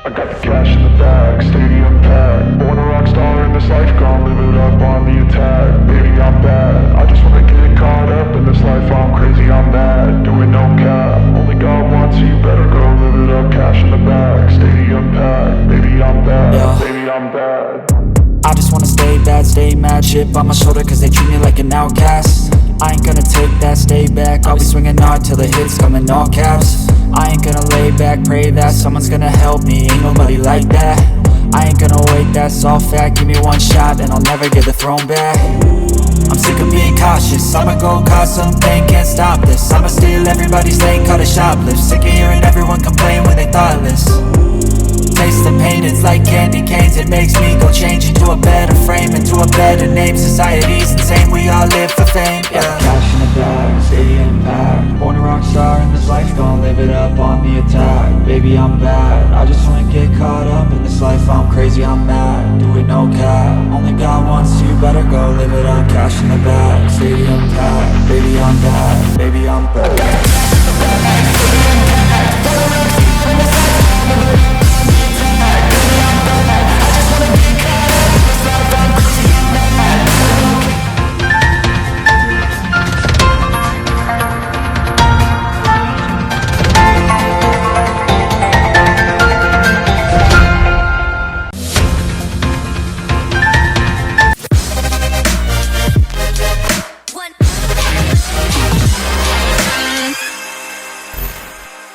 I got the cash in the bag, stadium packed. Born a rock star in this life, gon' live it up on the attack. Baby, I'm bad, I just wanna get caught up in this life. I'm crazy, I'm mad, doing no cap. Only God wants you, better go live it up. Cash in the bag, stadium packed. Baby, I'm bad, yeah. Baby, I'm bad. I just wanna stay bad, stay mad. Chip on my shoulder cause they treat me like an outcast. I ain't gonna take that, stay back. I'll be swinging hard till the hits come in all caps. I ain't gonna lay back, pray that someone's gonna help me. Ain't nobody like that. I ain't gonna wait, that's all fact. Give me one shot and I'll never get the throne back. I'm sick of being cautious, I'ma go cause something, can't stop this. I'ma steal everybody's lane, call it shoplift. Sick of hearing everyone complain when they thoughtless. Taste the pain, it's like candy canes. It makes me go change into a better frame, into a better name. Society's insane, we all live for fame, yeah. Cash in the bag, stadium packed. Born a rock star in this life, gon' live it up on the attack. Baby, I'm bad, I just wanna get caught up in this life. I'm crazy, I'm mad, do it no cap. Only God wants you, better go live it up. Cash in the bag, stadium packed. Baby, I'm bad, baby, I'm bad.